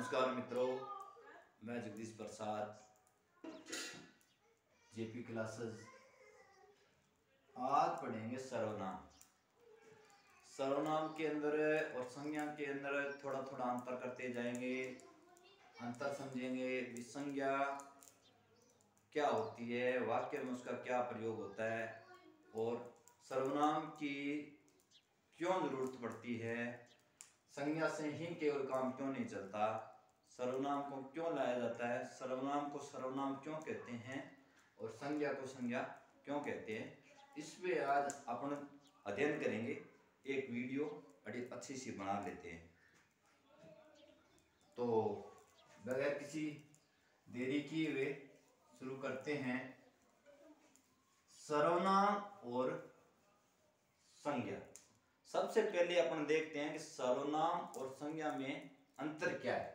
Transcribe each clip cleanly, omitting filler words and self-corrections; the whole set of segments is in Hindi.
नमस्कार मित्रों, मैं जगदीश प्रसाद जेपी क्लासेस। आज पढ़ेंगे सर्वनाम। सर्वनाम के अंदर और संज्ञा के अंदर थोड़ा थोड़ा अंतर करते जाएंगे, अंतर समझेंगे। विसंज्ञा क्या होती है, वाक्य में उसका क्या प्रयोग होता है और सर्वनाम की क्यों जरूरत पड़ती है, संज्ञा से ही केवल काम क्यों नहीं चलता, सर्वनाम को क्यों लाया जाता है, सर्वनाम को सर्वनाम क्यों कहते हैं और संज्ञा को संज्ञा क्यों कहते हैं, इस पे आज अपन अध्ययन करेंगे। एक वीडियो बड़ी अच्छी सी बना लेते हैं। तो बगैर किसी देरी किए हुए शुरू करते हैं। सर्वनाम और संज्ञा। सबसे पहले अपन देखते हैं कि सर्वनाम और संज्ञा में अंतर क्या है।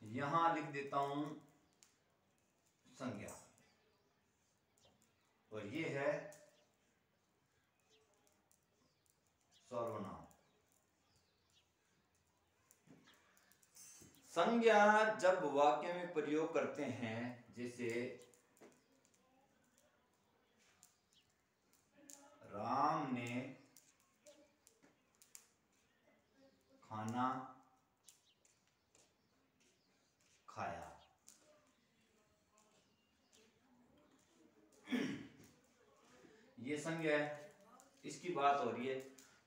यहां लिख देता हूं संज्ञा और ये है सर्वनाम। संज्ञा जब वाक्य में प्रयोग करते हैं, जैसे राम ने खाना खाया, ये संज्ञा है, इसकी बात हो रही है।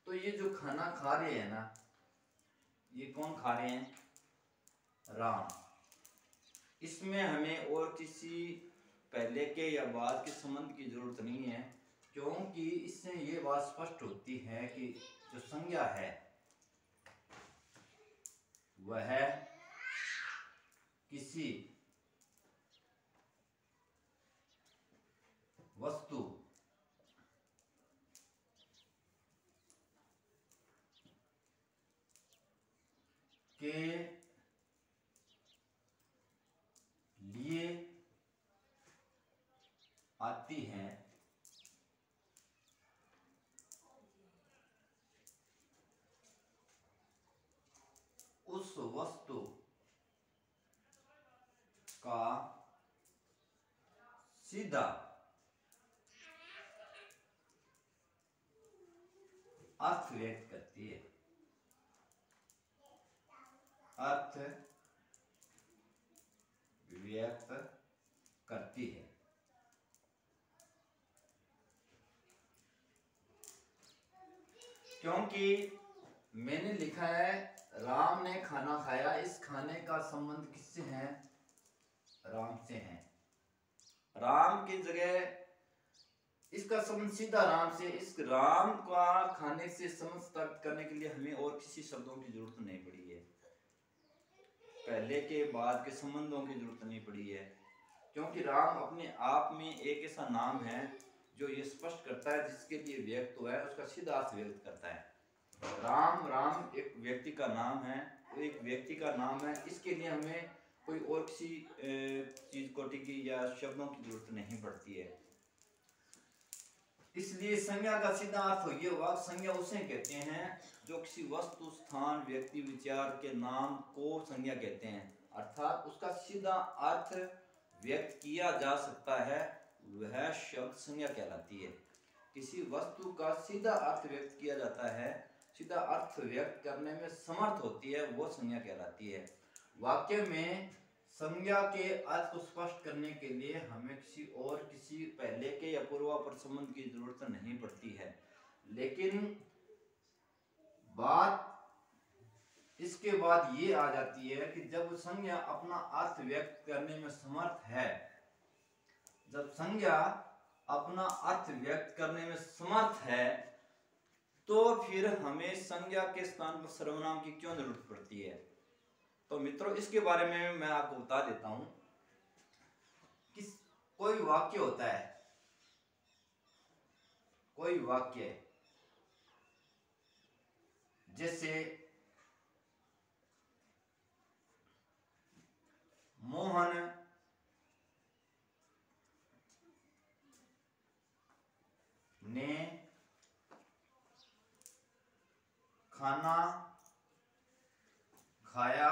तो ये जो खाना खा रहे हैं ना, ये कौन खा रहे हैं? राम। इसमें हमें और किसी पहले के या बाद के संबंध की जरूरत नहीं है, क्योंकि इससे ये बात स्पष्ट होती है कि जो संज्ञा है वह किसी वस्तु के लिए आती है, उस वस्तु का सीधा अर्थ व्यक्त करती है। अर्थ व्यक्त करती है। क्योंकि मैंने लिखा है राम ने खाना खाया, इस खाने का संबंध किससे है? राम से है। राम की जगह इसका संबंध सीधा राम से। इस राम का खाने से संबंध स्थापित करने के लिए हमें और किसी शब्दों की जरूरत नहीं पड़ी है, पहले के बाद के संबंधों की जरूरत नहीं पड़ी है, क्योंकि राम अपने आप में एक ऐसा नाम है जो ये स्पष्ट करता है जिसके लिए व्यक्त हुआ है, उसका सीधा अर्थ व्यक्त करता है। राम, राम एक व्यक्ति का नाम है, वो एक व्यक्ति का नाम है, इसके लिए हमें कोई और किसी चीज कोटि की या शब्दों की जरूरत नहीं पड़ती है। इसलिए संज्ञा का सीधा अर्थ हो, ये वाक्य संज्ञा उसे कहते हैं जो किसी वस्तु, स्थान, व्यक्ति, विचार के नाम को संज्ञा कहते हैं, अर्थात उसका सीधा अर्थ व्यक्त किया जा सकता है, वह शब्द संज्ञा कहलाती है। किसी वस्तु का सीधा अर्थ व्यक्त किया जाता है, सीधा अर्थ व्यक्त करने में समर्थ होती है, वो संज्ञा कहलाती है। वाक्य में संज्ञा के अर्थ को स्पष्ट करने के लिए हमें किसी पहले के या पूर्वापर संबंध की जरूरत नहीं पड़ती है, लेकिन बात इसके बाद ये आ जाती है कि जब संज्ञा अपना अर्थ व्यक्त करने में समर्थ है, जब संज्ञा अपना अर्थ व्यक्त करने में समर्थ है, तो फिर हमें संज्ञा के स्थान पर सर्वनाम की क्यों जरूरत पड़ती है। तो मित्रों, इसके बारे में मैं आपको बता देता हूं कि कोई वाक्य होता है, कोई वाक्य जैसे मोहन ने खाना खाया,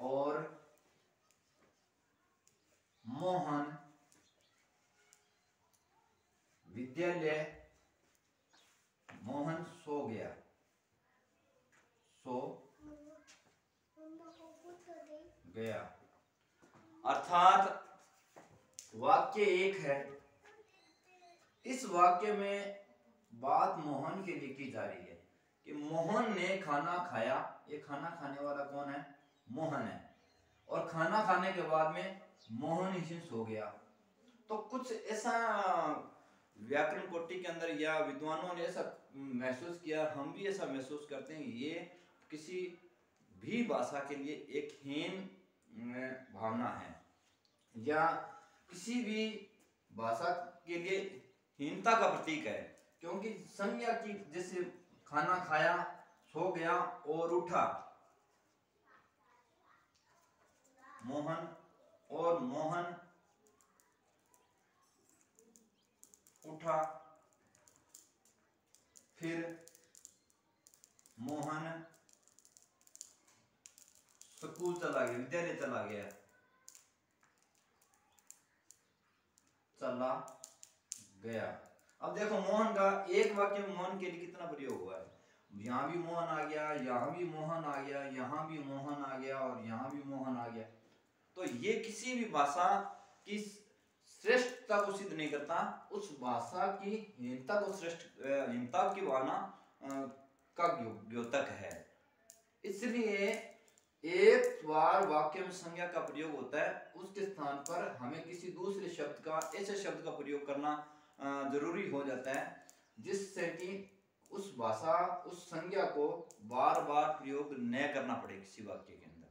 और मोहन विद्यालय, मोहन सो गया, सो गया। अर्थात वाक्य एक है, इस वाक्य में बात मोहन के लिए की जा रही है कि मोहन ने खाना खाया। ये खाना खाने वाला कौन है? मोहन है। और खाना खाने के बाद में मोहन ही सो गया। तो कुछ ऐसा व्याकरण कोटि के अंदर या विद्वानों ने ऐसा महसूस किया, हम भी ऐसा महसूस करते हैं, ये किसी भी भाषा के लिए एक हीन भावना है, या किसी भी भाषा के लिए हीनता का प्रतीक है। क्योंकि संज्ञा की, जैसे खाना खाया, सो गया और उठा, मोहन, और मोहन उठा, फिर मोहन स्कूल चला गया, विद्यालय चला गया, चला गया। अब देखो मोहन का एक वाक्य में मोहन के लिए कितना प्रयोग हुआ है। यहां भी मोहन आ गया, यहां भी मोहन आ गया, यहां भी मोहन आ गया, और यहां भी मोहन आ गया। तो ये किसी भी भाषा की श्रेष्ठता को सिद्ध नहीं करता, उस भाषा की हीनता को हीनता की भावना का द्योतक है। इसलिए एक बार वाक्य में संज्ञा का प्रयोग होता है, उसके स्थान पर हमें किसी दूसरे शब्द का, ऐसे शब्द का प्रयोग करना जरूरी हो जाता है, जिससे कि उस भाषा, उस संज्ञा को बार बार प्रयोग न करना पड़े किसी वाक्य के अंदर।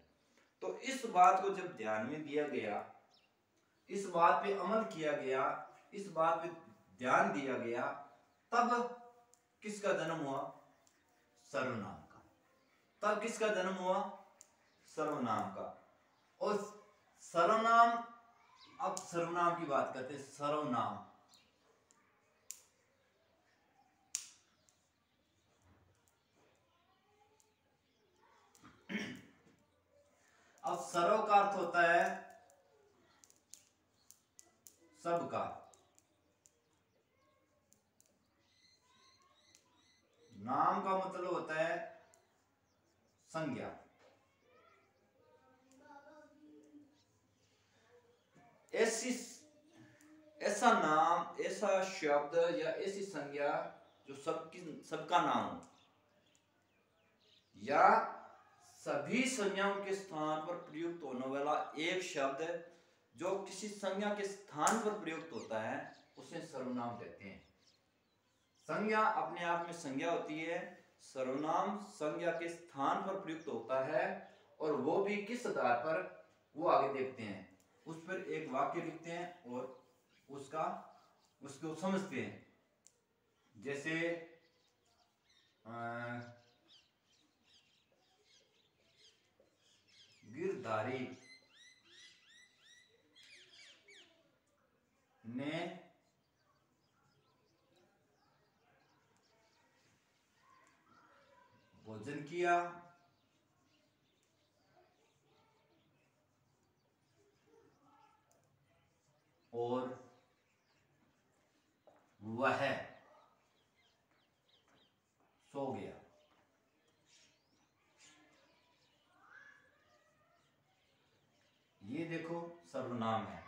तो इस बात को जब ध्यान में दिया गया, इस बात पे अमल किया गया, इस बात पे ध्यान दिया गया, तब किसका जन्म हुआ? सर्वनाम का। तब किसका जन्म हुआ? सर्वनाम का। और सर्वनाम, अब सर्वनाम की बात करते हैं। सर्वनाम, अब सर्व का अर्थ होता है सबका, नाम का मतलब होता है संज्ञा। ऐसा नाम, ऐसा शब्द या ऐसी संज्ञा जो सबका नाम हो, या सभी संज्ञाओं के स्थान पर प्रयुक्त होने वाला एक शब्द जो किसी संज्ञा के स्थान पर प्रयुक्त होता है, उसे सर्वनाम कहते हैं। संज्ञा अपने आप में संज्ञा होती है, सर्वनाम संज्ञा के स्थान पर प्रयुक्त होता है, और वो भी किस आधार पर, वो आगे देखते हैं। उस पर एक वाक्य लिखते हैं और उसको समझते हैं। जैसे गिरधारी ने भोजन किया, और वह सो गया। ये देखो सर्वनाम है,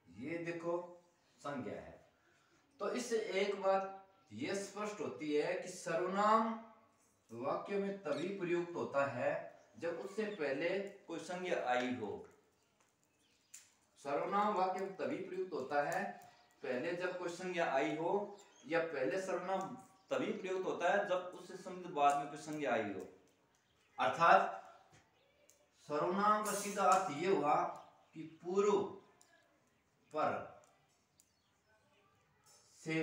ये देखो संज्ञा है। तो इससे एक बात ये स्पष्ट होती है कि सर्वनाम वाक्य में तभी प्रयुक्त होता है जब उससे पहले कोई संज्ञा आई हो। सर्वनाम वाक्य में तभी प्रयुक्त होता है पहले जब कोई संज्ञा आई हो, या पहले सर्वनाम तभी प्रयुक्त होता है जब उससे संबंधित बाद में कोई संज्ञा आई हो। अर्थात सर्वनाम का सीधा अर्थ ये हुआ कि पूर्व पर से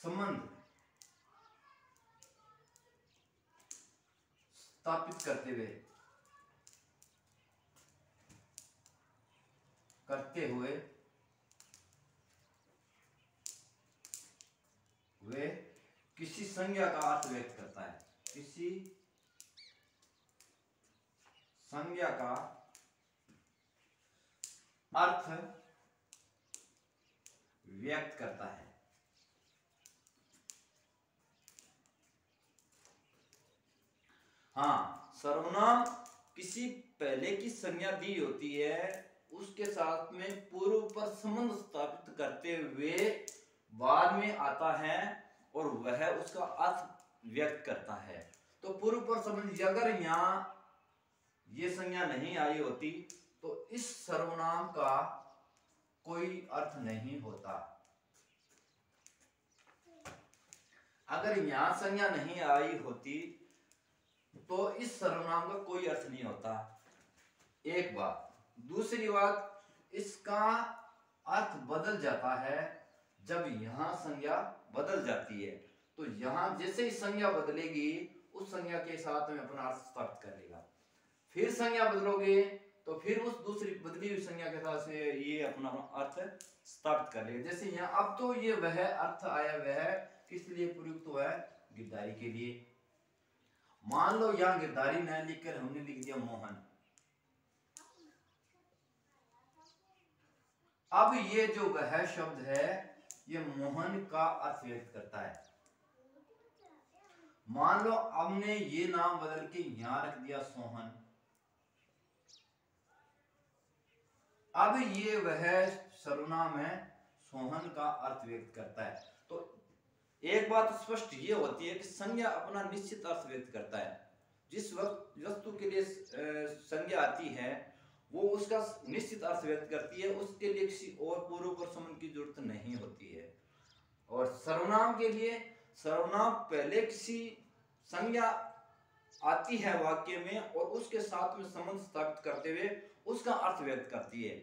संबंध स्थापित करते हुए वे किसी संज्ञा का अर्थ व्यक्त करता है, किसी संज्ञा का अर्थ व्यक्त करता है। हाँ, सर्वनाम किसी पहले की संज्ञा दी होती है, उसके साथ में पूर्व पर संबंध स्थापित करते हुए बाद में आता है और वह उसका अर्थ व्यक्त करता है। तो पूर्व पर संबंध, अगर यहां ये संज्ञा नहीं आई होती तो इस सर्वनाम का कोई अर्थ नहीं होता। अगर यहां संज्ञा नहीं आई होती तो इस सर्वनाम का कोई अर्थ नहीं होता। एक बात। दूसरी बात, इसका अर्थ बदल जाता है जब यहां संज्ञा बदल जाती है। तो यहां जैसे ही संज्ञा बदलेगी उस संज्ञा के साथ में अपना अर्थ स्थापित कर लेगा। फिर संज्ञा बदलोगे तो फिर उस दूसरी बदली हुई संज्ञा के साथ से ये अपना अर्थ स्थापित कर लेगा। जैसे यहाँ अब तो ये वह अर्थ आया, वह किस लिए प्रयुक्त हुआ है? गिरधारी के लिए। मान लो यहां गिरधारी न लिखकर हमने लिख दिया मोहन। अब ये जो वह शब्द है ये मोहन का अर्थ व्यक्त करता है। मान लो हमने ये नाम बदल के यहां रख दिया सोहन। अब ये वह सर्वनाम है, सोहन का अर्थ व्यक्त करता है। तो एक बात स्पष्ट ये होती है कि संज्ञा अपना निश्चित अर्थ व्यक्त करता है। जिस वक्त वस्तु के लिए संज्ञा आती है वो उसका निश्चित अर्थ व्यक्त करती है, उसके लिए किसी और पूर्व पर संबंध की जरूरत नहीं होती है। और सर्वनाम के लिए सर्वनाम पहले किसी संज्ञा आती है वाक्य में और उसके साथ में संबंध स्थापित करते हुए उसका अर्थ व्यक्त करती है।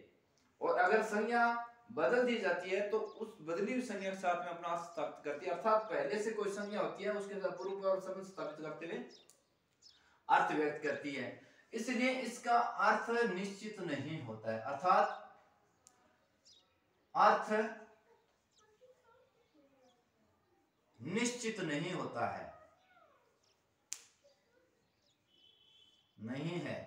और अगर संज्ञा बदल दी जाती है तो उस बदली हुई संज्ञा के साथ में अपना अर्थ स्थापित करती है। अर्थात पहले से कोई संज्ञा होती है उसके साथ पूर्व पर संबंध स्थापित करते हुए अर्थ व्यक्त करती है। इसलिए इसका अर्थ निश्चित नहीं होता है। अर्थात अर्थ निश्चित नहीं होता है, नहीं है।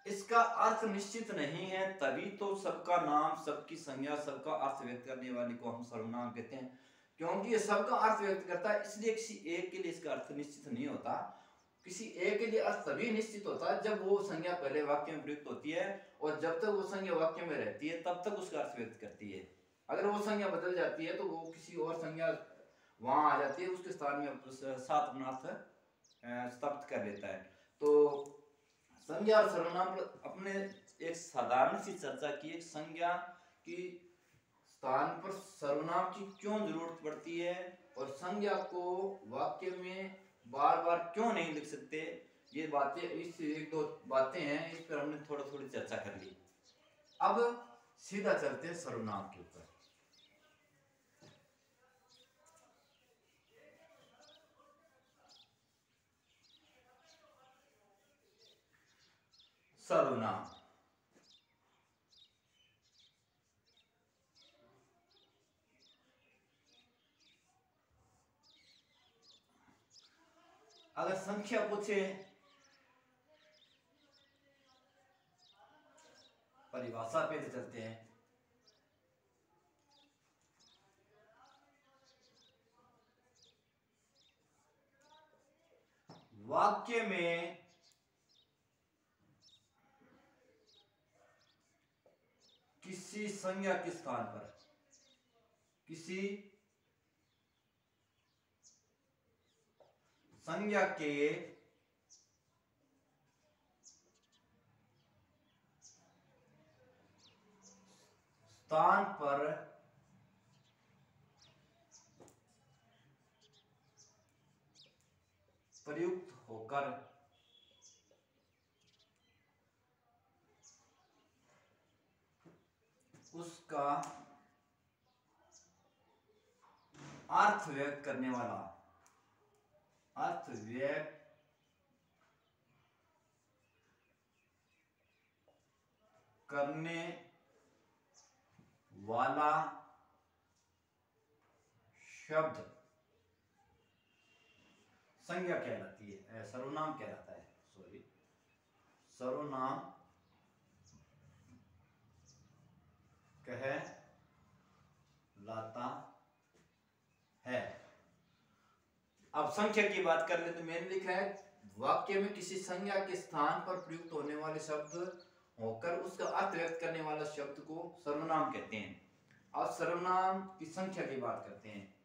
इसका अर्थ निश्चित नहीं है, तभी तो सबका नाम, सबकी संज्ञा, सबका अर्थ व्यक्त करने वाले को हम सर्वनाम कहते हैं। क्योंकि ये सबका अर्थ व्यक्त करता है, इसलिए किसी एक के लिए इसका अर्थ निश्चित नहीं होता। किसी एक के लिए अर्थ तभी निश्चित होता है जब वो संज्ञा पहले वाक्य में प्रयुक्त होती है और जब तक वो संज्ञा वाक्य में रहती है तब तक उसका अर्थ व्यक्त करती है। अगर वो संज्ञा बदल जाती है तो वो किसी और संज्ञा वहां आ जाती है, उसके स्थान में साथ अपना अर्थ स्थापित कर लेता है। तो संज्ञा और सर्वनाम पर अपने एक साधारण सी चर्चा की। एक संज्ञा की स्थान पर सर्वनाम की क्यों जरूरत पड़ती है और संज्ञा को वाक्य में बार बार क्यों नहीं लिख सकते, ये बातें, इस एक दो बातें हैं, इस पर हमने थोड़ी चर्चा कर ली। अब सीधा चलते हैं सर्वनाम के ऊपर। सर्वनाम अगर संख्या पूछे, परिभाषा पे चलते हैं। वाक्य में किसी संज्ञा के स्थान पर, किसी संज्ञा के स्थान पर प्रयुक्त होकर उसका अर्थ व्यक्त करने वाला, अर्थ व्यक्त करने वाला शब्द संज्ञा कहलाती है, सर्वनाम कहलाता है। सॉरी, सर्वनाम कहलाता है। अब संख्या की बात कर ले तो मैंने लिखा है वाक्य में किसी संज्ञा के स्थान पर प्रयुक्त होने वाले शब्द होकर उसका अर्थ व्यक्त करने वाला शब्द को सर्वनाम कहते हैं। अब सर्वनाम की संख्या की बात करते हैं।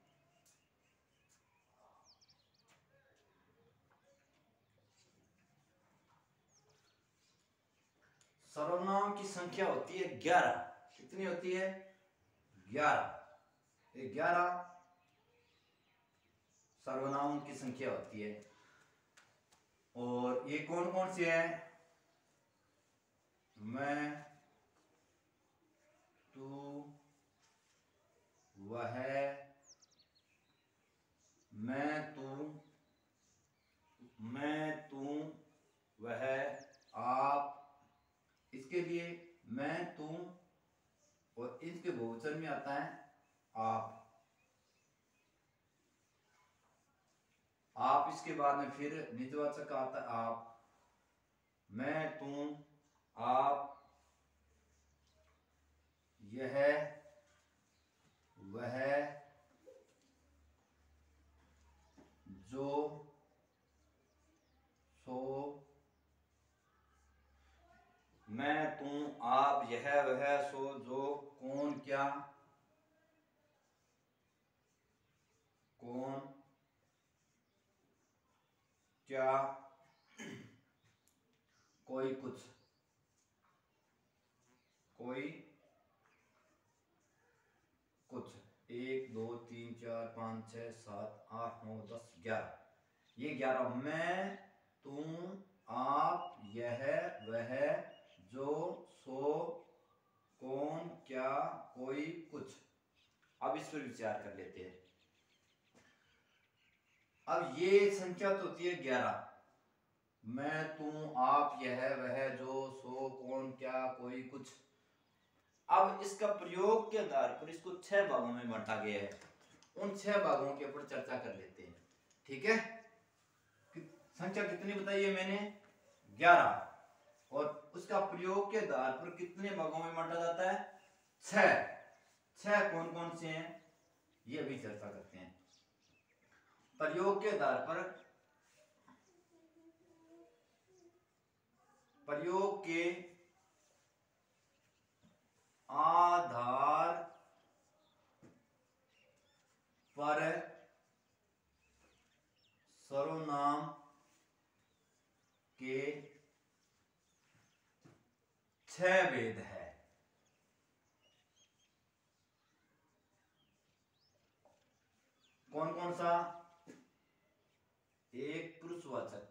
सर्वनाम की संख्या होती है 11। कितनी होती है? 11। 11 सर्वनाम की संख्या होती है। और ये कौन कौन से हैं? मैं, तू, वह, मैं तू वह आप। इसके लिए मैं तू और इसके बहुवचन में आता है आप। आप इसके बाद में फिर निजवाचक का आता है आप। मैं, तुम, आप, यह, वह, जो, सो, मैं, तुम, आप, यह, वह, सो, जो, कौन, क्या, कौन, क्या, कोई कुछ, कोई कुछ। 1 2 3 4 5 6 7 8 9 10 11। ये 11 मैं, तुम, आप, यह, वह, जो, सो, कौन, क्या, कोई, कुछ। अब इस पर विचार कर लेते हैं। अब ये संख्या तो होती है 11। मैं, तुम, आप, यह, वह, जो, सो, कौन, क्या, कोई, कुछ। अब इसका प्रयोग के आधार पर इसको 6 भागों में बांटा गया है। उन 6 भागों के ऊपर चर्चा कर लेते हैं। ठीक है? संख्या कितनी बताई है मैंने? 11। और उसका प्रयोग के आधार पर कितने भागों में बांटा जाता है? 6। 6 कौन कौन से हैं ये अभी चर्चा करते हैं। प्रयोग के आधार पर, प्रयोग के आधार पर सर्वनाम के 6 भेद है। कौन कौन सा? 1 पुरुषवाचक,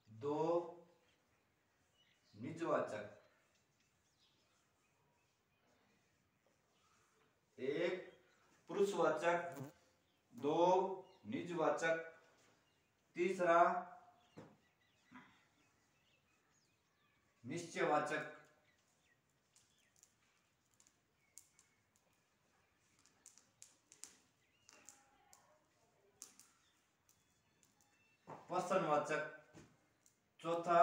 2 निजवाचक, 1 पुरुषवाचक, 2 निजवाचक, तीसरा निश्चयवाचक, प्रश्नवाचक, चौथा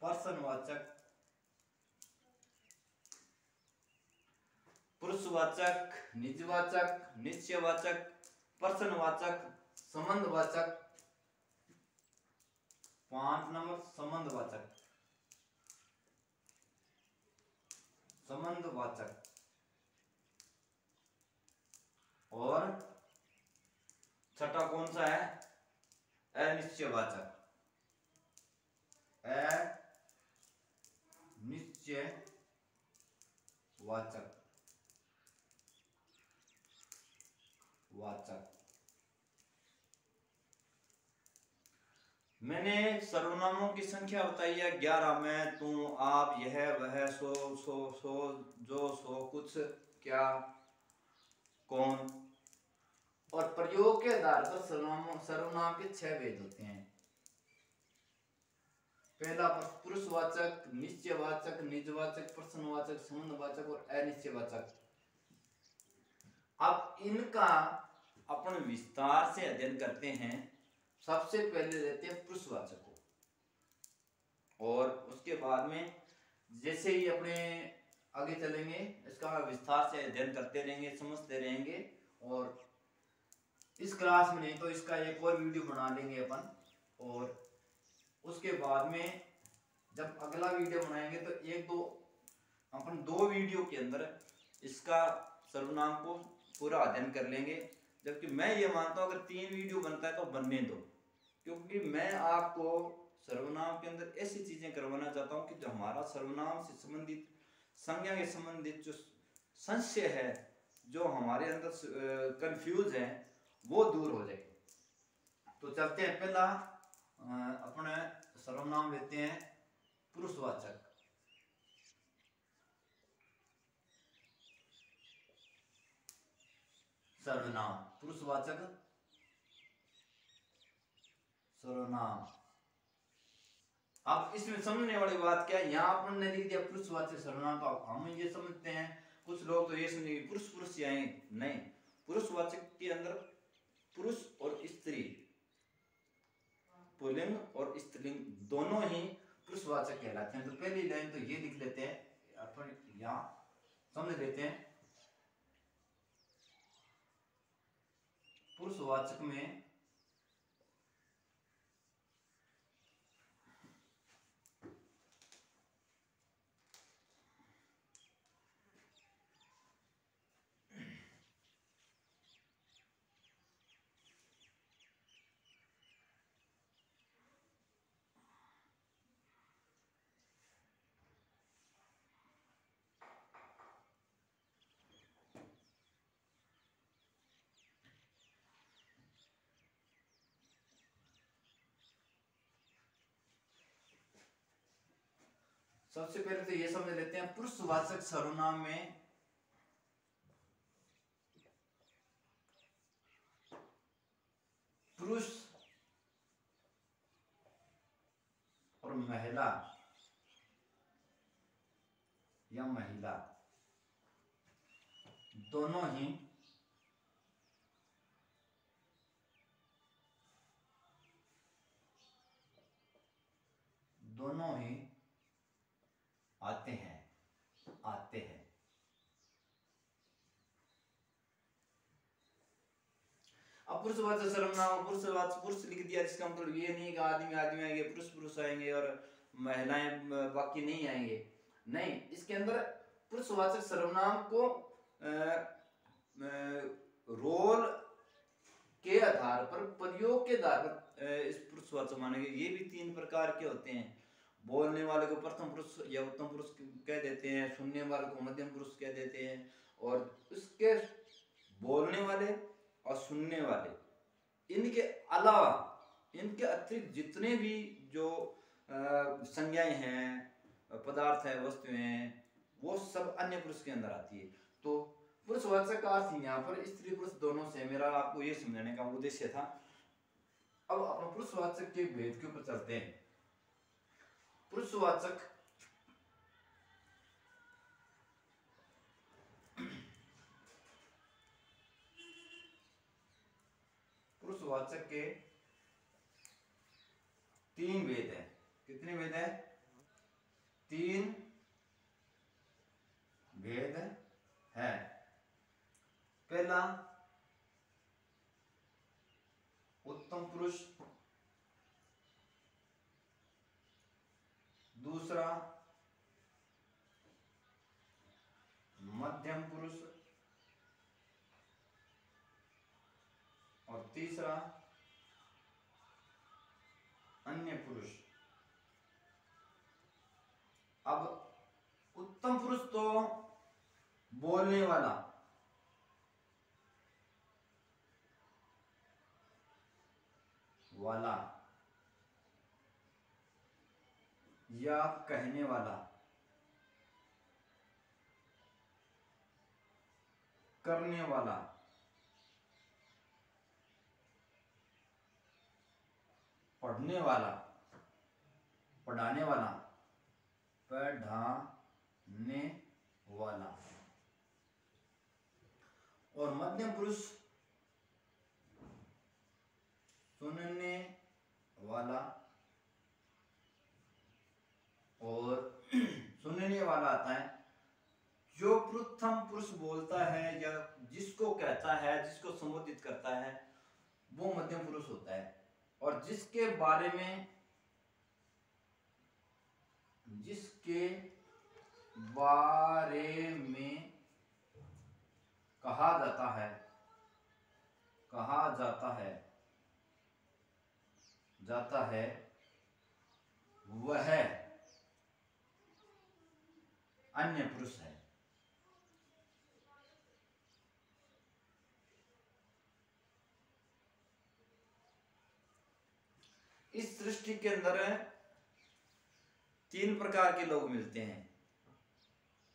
प्रश्नवाचक, पुरुषवाचक, निजवाचक, निश्चयवाचक, प्रश्नवाचक, संबंधवाचक। 5 नंबर संबंधवाचक, संबंधवाचक। और छठा कौन सा है? अनिश्चयवाचक, अनिश्चयवाचक, वाचक। मैंने सर्वनामों की संख्या बताई है 11। मैं, तू, आप, यह, वह, सो, जो, सो, कुछ, क्या, कौन। और प्रयोग के आधार पर सर्वनाम के 6 भेद होते हैं। पहला पुरुषवाचक, निश्चयवाचक, निजवाचक, प्रश्नवाचक, संबंधवाचक और अनिश्चयवाचक। अब इनका अपन विस्तार से अध्ययन करते हैं। सबसे पहले लेते हैं पुरुषवाचक को, और उसके बाद में जैसे ही अपने आगे चलेंगे इसका विस्तार से अध्ययन करते रहेंगे, समझते रहेंगे, और इस क्लास में नहीं तो इसका एक और वीडियो बना लेंगे अपन, और उसके बाद में जब अगला वीडियो बनाएंगे तो एक दो अपन 2 वीडियो के अंदर इसका सर्वनाम को पूरा अध्ययन कर लेंगे। जबकि मैं ये मानता हूं अगर 3 वीडियो बनता है तो बनने दो, क्योंकि मैं आपको सर्वनाम के अंदर ऐसी चीजें करवाना चाहता हूं कि जो हमारा सर्वनाम से संबंधित, संज्ञा के संबंधित जो संशय है, जो हमारे अंदर कंफ्यूज है, वो दूर हो जाए। तो चलते हैं, पहला अपने सर्वनाम लेते हैं पुरुषवाचक। सर्वनाम, पुरुषवाचक सर्वनाम। अब इसमें समझने वाली बात क्या है, यहाँ अपन ने लिख दिया पुरुषवाचक सर्वनाम, तो हम ये समझते हैं, कुछ लोग तो ये समझेंगे पुरुष पुरुष ही आए, नहीं, पुरुषवाचक के अंदर पुरुष और स्त्री, पुल्लिंग और स्त्रीलिंग दोनों ही पुरुषवाचक कहलाते हैं। तो पहली लाइन तो ये लिख लेते हैं, अपन यहाँ समझ लेते हैं। पुरुषवाचक में सबसे पहले तो ये समझ लेते हैं, पुरुषवाचक सर्वनाम में पुरुष और महिला या महिला दोनों ही आते हैं। अब पुरुषवाचक सर्वनाम, पुरुषवाचक पुरुष लिख दिया, जिसका मतलब ये नहीं कि आदमी आदमी आएंगे, पुरुष पुरुष आएंगे और महिलाएं बाकी नहीं आएंगे, नहीं। इसके अंदर पुरुषवाचक सर्वनाम को रोल के आधार पर, प्रयोग के आधार पर इस पुरुषवाचक मानेंगे। ये भी 3 प्रकार के होते हैं। बोलने वाले को प्रथम पुरुष या उत्तम पुरुष कह देते हैं, सुनने वाले को मध्यम पुरुष कह देते हैं, और उसके बोलने वाले और सुनने वाले, इनके अलावा, इनके अतिरिक्त जितने भी जो संज्ञाएं हैं, पदार्थ है, वस्तुएं हैं, वो सब अन्य पुरुष के अंदर आती है। तो पुरुषवाचक का अर्थ यहाँ पर स्त्री पुरुष दोनों से, मेरा आपको ये समझाने का उद्देश्य था। अब अपना पुरुषवाचक के भेद के ऊपर चलते हैं। पुरुषवाचक के 3 भेद हैं। कितने भेद हैं? 3 भेद है। पहला उत्तम पुरुष, दूसरा मध्यम पुरुष, और तीसरा अन्य पुरुष। अब उत्तम पुरुष तो बोलने वाला, या कहने वाला, करने वाला, पढ़ने वाला, पढ़ाने वाला, पढ़ाने वाला। और मध्यम पुरुष सुनने वाला, और सुनने वाला आता है जो प्रथम पुरुष बोलता है या जिसको कहता है, जिसको संबोधित करता है, वो मध्यम पुरुष होता है। और जिसके बारे में कहा जाता है वह अन्य पुरुष है। इस सृष्टि के अंदर 3 प्रकार के लोग मिलते हैं।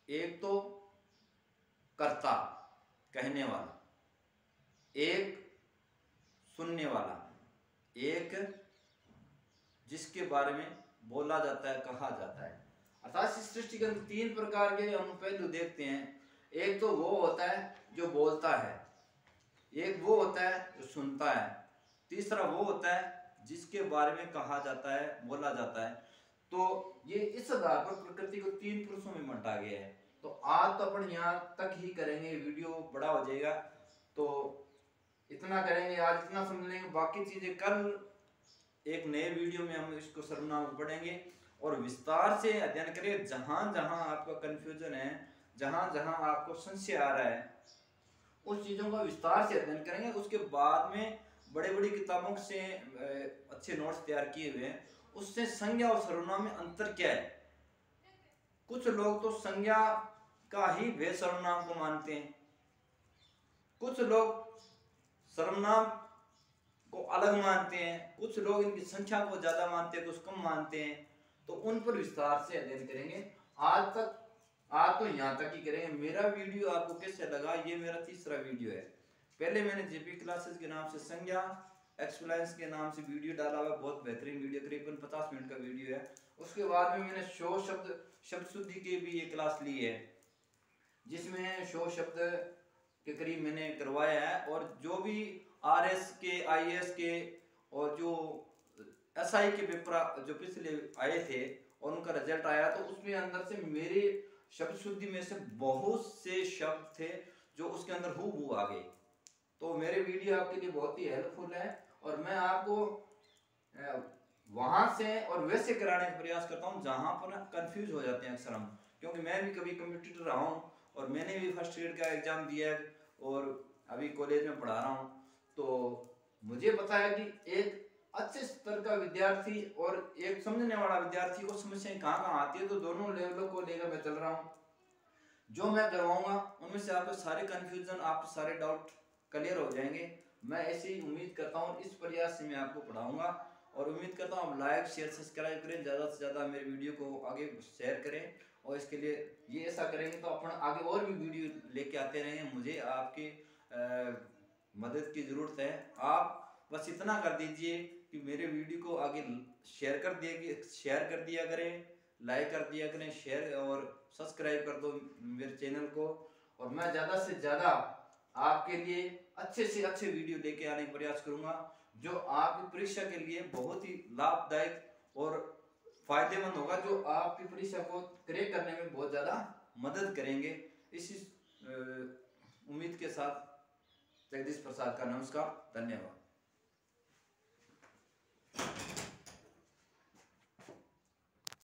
एक तो कर्ता, कहने वाला, एक सुनने वाला, एक जिसके बारे में बोला जाता है, कहा जाता है। अर्थात इस सृष्टि के अंदर 3 प्रकार के हम पहलू देखते हैं। एक तो वो होता है जो बोलता है, एक वो होता है जो सुनता है, तीसरा वो होता है जिसके बारे में कहा जाता है, बोला जाता है। तो ये इस आधार पर प्रकृति को 3 पुरुषों में बांटा गया है। तो आज तो अपन यहाँ तक ही करेंगे, वीडियो बड़ा हो जाएगा तो इतना करेंगे, आज इतना समझ लेंगे। बाकी चीजें कल एक नए वीडियो में हम इसको सर्वनाम पढ़ेंगे और विस्तार से अध्ययन करें। जहां जहां आपका कंफ्यूजन है, जहां जहां आपको संशय आ रहा है, उस चीजों का विस्तार से अध्ययन करेंगे। उसके बाद में बड़े बड़ी किताबों से अच्छे नोट्स तैयार किए हुए हैं, उससे संज्ञा और सर्वनाम में अंतर क्या है। कुछ लोग तो संज्ञा का ही भेद सर्वनाम को मानते हैं, कुछ लोग सर्वनाम को अलग मानते हैं, कुछ लोग इनकी संख्या को ज्यादा मानते हैं, कुछ कम मानते हैं। तो उन पर विस्तार से अध्ययन करेंगे। आज तो यहाँ तक ही करेंगे। मेरा वीडियो आपको कैसे लगा, ये मेरा तीसरा वीडियो है। पहले मैंने जेपी क्लासेस के नाम से संज्ञा एक्सप्लेन्स के नाम से वीडियो डाला हुआ, बहुत बेहतरीन वीडियो, करीबन 50 मिनट का वीडियो है। उसके बाद में मैंने शो शब्द शुद्धि की भी ये क्लास ली है, जिसमें शो शब्द के करीब मैंने करवाया है। और जो भी RS के, IAS के और जो SI के पेपर जो पिछले आए थे और उनका रिजल्ट आया, तो उसमें अंदर से मेरे शब्द शुद्धि में से बहुत से शब्द थे जो उसके अंदर हूबहू आ गए। तो मेरे वीडियो आपके लिए बहुत ही हेल्पफुल है और मैं आपको वहां से और वैसे कराने का प्रयास करता हूं जहां पर कंफ्यूज हो जाते हैं अक्सर हम। क्योंकि मैं भी कभी कंप्यूटर रहा हूं और मैंने भी फर्स्ट ग्रेड का एग्जाम दिया है और अभी कॉलेज में पढ़ा रहा हूं। तो मुझे पता है कि एक अच्छे स्तर का विद्यार्थी और एक समझने वाला विद्यार्थी को समस्याएं कहाँ कहाँ आती है, तो दोनों लेवलों को लेकर मैं चल रहा हूँ। जो मैं करवाऊंगा उनमें से आपके सारे कंफ्यूजन, आपके सारे डाउट क्लियर हो जाएंगे। मैं ऐसे ही उम्मीद करता हूँ, इस प्रयास से मैं आपको पढ़ाऊंगा और उम्मीद करता हूँ आप लाइक शेयर सब्सक्राइब करें, ज़्यादा से ज़्यादा मेरे वीडियो को आगे शेयर करें। और इसके लिए ये ऐसा करेंगे तो अपन आगे और भी वीडियो लेके आते रहेंगे। मुझे आपकी मदद की ज़रूरत है। आप बस इतना कर दीजिए कि मेरे वीडियो को आगे शेयर कर दिया करें, लाइक कर दिया करें, शेयर और सब्सक्राइब कर दो मेरे चैनल को। और मैं ज़्यादा से ज़्यादा आपके लिए अच्छे से अच्छे वीडियो लेके आने का प्रयास करूंगा, जो आपकी परीक्षा के लिए बहुत ही लाभदायक और फायदेमंद होगा, जो आपकी परीक्षा को क्रैक करने में बहुत ज़्यादा मदद करेंगे। इसी उम्मीद के साथ जगदीश प्रसाद का नमस्कार, धन्यवाद।